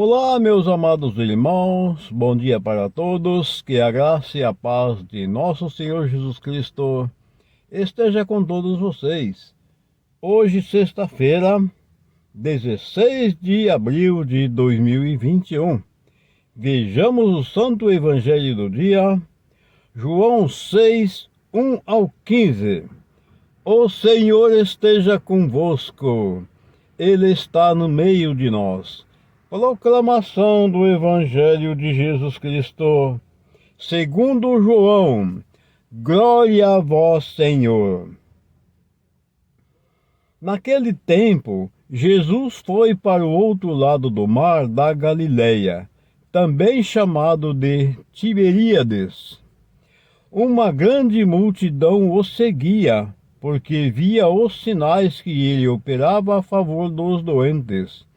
Olá, meus amados irmãos, bom dia para todos, que a graça e a paz de nosso Senhor Jesus Cristo esteja com todos vocês. Hoje, sexta-feira, 16 de abril de 2021. Vejamos o Santo Evangelho do dia, João 6, 1 ao 15. O Senhor esteja convosco, Ele está no meio de nós. Proclamação do Evangelho de Jesus Cristo, segundo João. Glória a vós, Senhor. Naquele tempo, Jesus foi para o outro lado do mar da Galileia, também chamado de Tiberíades. Uma grande multidão o seguia, porque via os sinais que ele operava a favor dos doentes.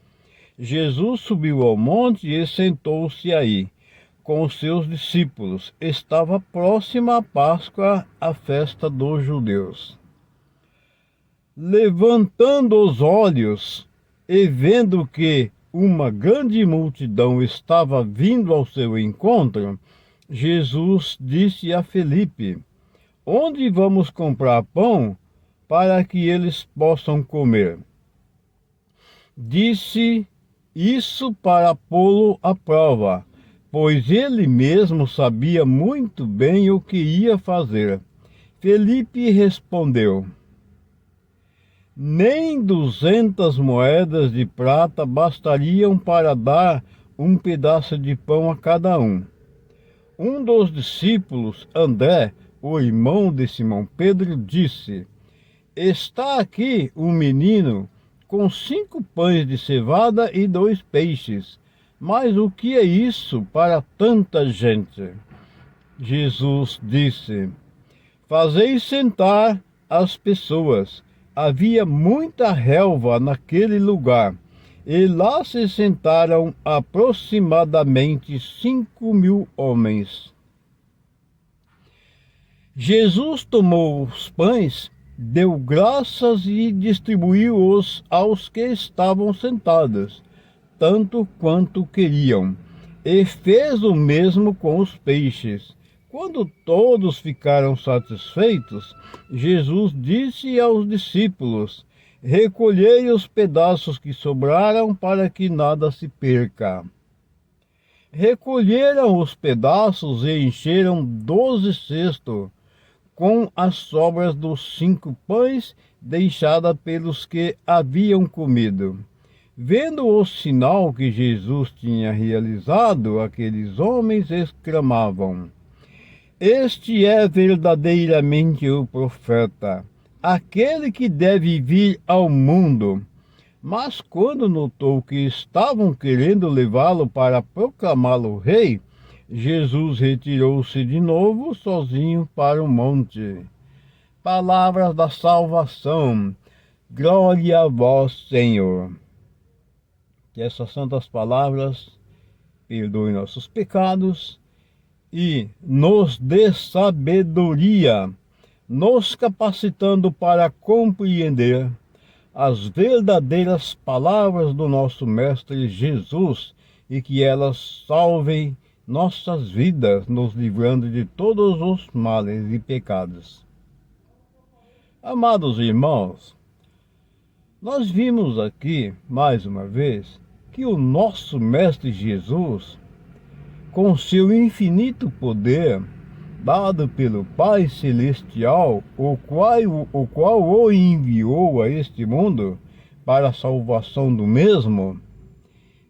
Jesus subiu ao monte e sentou-se aí, com os seus discípulos. Estava próxima a Páscoa, a festa dos judeus. Levantando os olhos e vendo que uma grande multidão estava vindo ao seu encontro, Jesus disse a Felipe: onde vamos comprar pão para que eles possam comer? Disse isso para pô-lo à prova, pois ele mesmo sabia muito bem o que ia fazer. Felipe respondeu: nem 200 moedas de prata bastariam para dar um pedaço de pão a cada um. Um dos discípulos, André, o irmão de Simão Pedro, disse: está aqui um menino com 5 pães de cevada e 2 peixes. Mas o que é isso para tanta gente? Jesus disse: fazei sentar as pessoas. Havia muita relva naquele lugar, e lá se sentaram aproximadamente 5.000 homens. Jesus tomou os pães, deu graças e distribuiu-os aos que estavam sentados, tanto quanto queriam, e fez o mesmo com os peixes. Quando todos ficaram satisfeitos, Jesus disse aos discípulos: recolhei os pedaços que sobraram para que nada se perca. Recolheram os pedaços e encheram 12 cestos, com as sobras dos 5 pães deixadas pelos que haviam comido. Vendo o sinal que Jesus tinha realizado, aqueles homens exclamavam: este é verdadeiramente o profeta, aquele que deve vir ao mundo. Mas quando notou que estavam querendo levá-lo para proclamá-lo rei, Jesus retirou-se de novo sozinho para o monte. Palavras da salvação. Glória a vós, Senhor. Que essas santas palavras perdoem nossos pecados e nos dê sabedoria, nos capacitando para compreender as verdadeiras palavras do nosso Mestre Jesus e que elas salvem nossas vidas, nos livrando de todos os males e pecados. Amados irmãos, nós vimos aqui, mais uma vez, que o nosso Mestre Jesus, com seu infinito poder, dado pelo Pai Celestial, o qual o enviou a este mundo para a salvação do mesmo,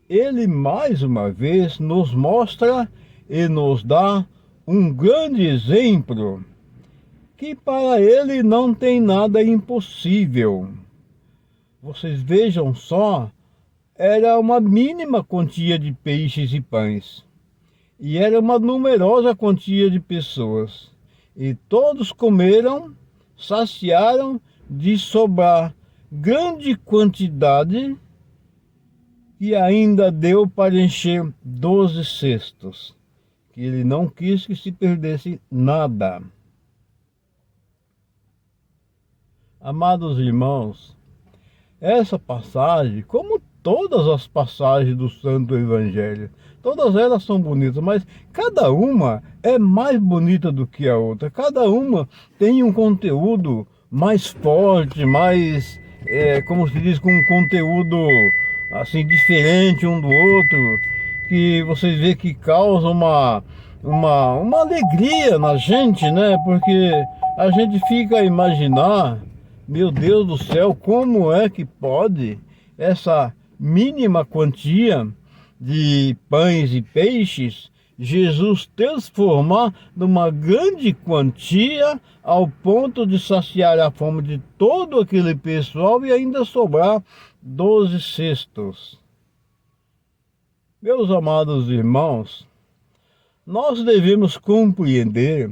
ele mais uma vez nos mostra e nos dá um grande exemplo, que para ele não tem nada impossível. Vocês vejam só, era uma mínima quantia de peixes e pães, e era uma numerosa quantia de pessoas, e todos comeram, saciaram, de sobrar grande quantidade, e ainda deu para encher 12 cestos, que ele não quis que se perdesse nada. Amados irmãos, essa passagem, como todas as passagens do Santo Evangelho. Todas elas são bonitas, mas cada uma é mais bonita do que a outra. Cada uma tem um conteúdo mais forte, mais, como se diz, com um conteúdo assim diferente um do outro, que vocês vê que causa uma alegria na gente, né? Porque a gente fica a imaginar, meu Deus do céu, como é que pode essa mínima quantia de pães e peixes Jesus transformar numa grande quantia ao ponto de saciar a fome de todo aquele pessoal e ainda sobrar 12 cestos. Meus amados irmãos, nós devemos compreender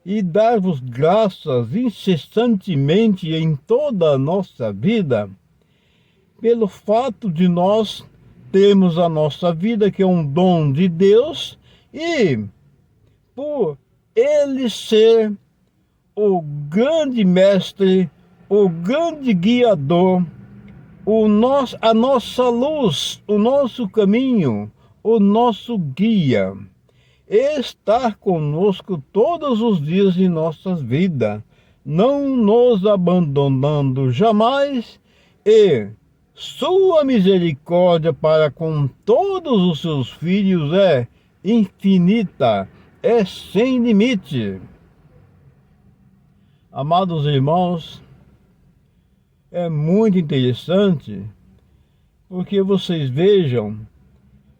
e dar-vos graças incessantemente em toda a nossa vida, pelo fato de nós termos a nossa vida, que é um dom de Deus, e por Ele ser o grande mestre, o grande guiador, a nossa luz, o nosso caminho, o nosso guia, estar conosco todos os dias de nossas vidas, não nos abandonando jamais, e sua misericórdia para com todos os seus filhos é infinita, é sem limite. Amados irmãos, é muito interessante, porque vocês vejam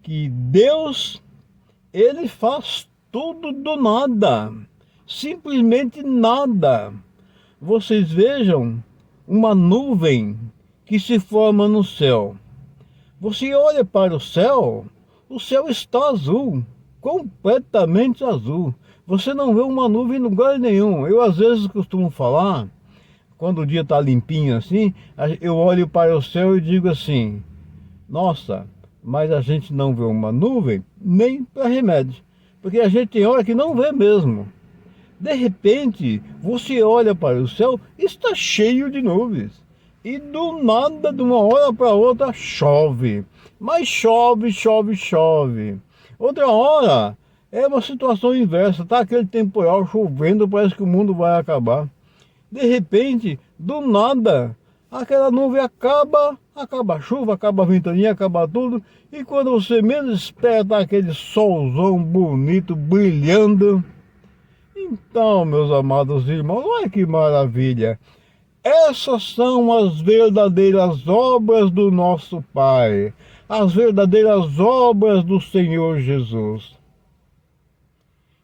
que Deus, Ele faz tudo do nada, simplesmente nada. Vocês vejam uma nuvem que se forma no céu. Você olha para o céu está azul, completamente azul. Você não vê uma nuvem em lugar nenhum. Eu às vezes costumo falar, quando o dia está limpinho assim, eu olho para o céu e digo assim, nossa, mas a gente não vê uma nuvem nem para remédio, porque a gente tem hora que não vê mesmo. De repente, você olha para o céu, está cheio de nuvens. E do nada, de uma hora para outra, chove. Mas chove, chove, chove. Outra hora, é uma situação inversa. Tá aquele temporal chovendo, parece que o mundo vai acabar. De repente, do nada, aquela nuvem acaba a chuva, acaba a ventania, acaba tudo. E quando você menos espera, tá aquele solzão bonito, brilhando. Então, meus amados irmãos, olha que maravilha. Essas são as verdadeiras obras do nosso Pai, as verdadeiras obras do Senhor Jesus.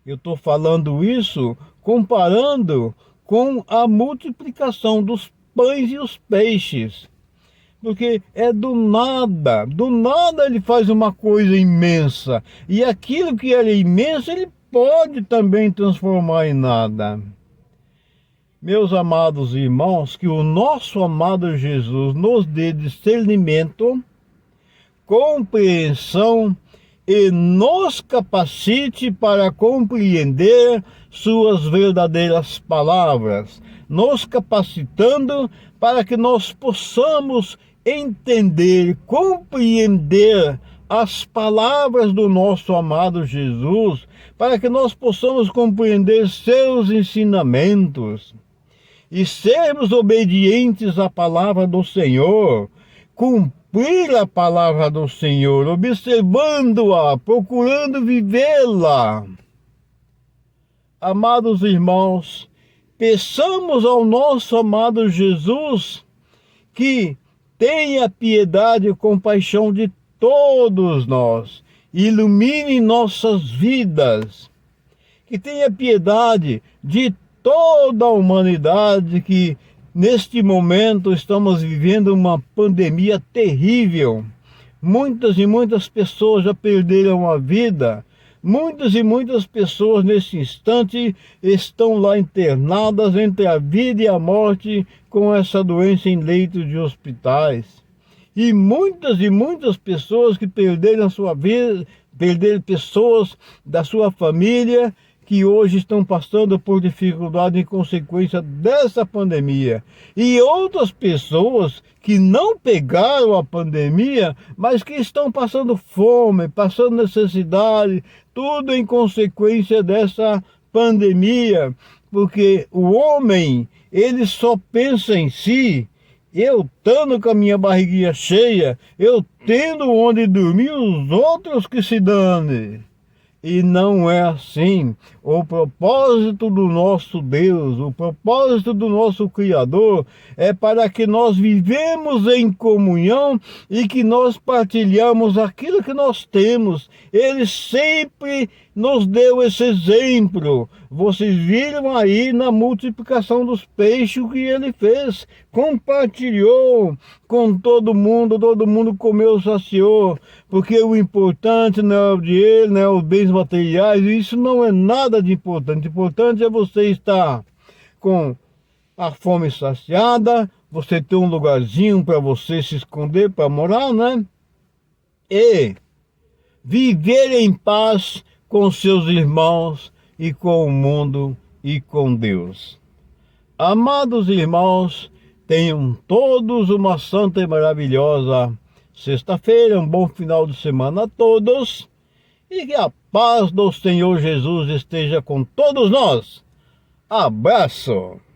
Eu estou falando isso comparando com a multiplicação dos pães e os peixes. Porque é do nada Ele faz uma coisa imensa. E aquilo que era imenso, Ele pode também transformar em nada. Meus amados irmãos, que o nosso amado Jesus nos dê discernimento, compreensão e nos capacite para compreender suas verdadeiras palavras, nos capacitando para que nós possamos entender, compreender as palavras do nosso amado Jesus, para que nós possamos compreender seus ensinamentos e sermos obedientes à palavra do Senhor, cumprir a palavra do Senhor, observando-a, procurando vivê-la. Amados irmãos, peçamos ao nosso amado Jesus que tenha piedade e compaixão de todos nós, ilumine nossas vidas, que tenha piedade de toda a humanidade, que neste momento estamos vivendo uma pandemia terrível. Muitas e muitas pessoas já perderam a vida. Muitas e muitas pessoas nesse instante estão lá internadas entre a vida e a morte com essa doença em leitos de hospitais. E muitas pessoas que perderam a sua vida, perderam pessoas da sua família, que hoje estão passando por dificuldade em consequência dessa pandemia. E outras pessoas que não pegaram a pandemia, mas que estão passando fome, passando necessidade, tudo em consequência dessa pandemia. Porque o homem, ele só pensa em si. Eu estando com a minha barriguinha cheia, eu tendo onde dormir, os outros que se dane. E não é assim. O propósito do nosso Deus, o propósito do nosso Criador é para que nós vivemos em comunhão e que nós partilhamos aquilo que nós temos. Ele sempre nos deu esse exemplo. Vocês viram aí na multiplicação dos peixes que ele fez. Compartilhou com todo mundo comeu, saciou. Porque o importante não é o dinheiro, não é os bens materiais, isso não é nada de importante. O importante é você estar com a fome saciada, você ter um lugarzinho para você se esconder, para morar, né? E viver em paz com seus irmãos e com o mundo e com Deus. Amados irmãos, tenham todos uma santa e maravilhosa sexta-feira, um bom final de semana a todos e que a paz do Senhor Jesus esteja com todos nós. Abraço!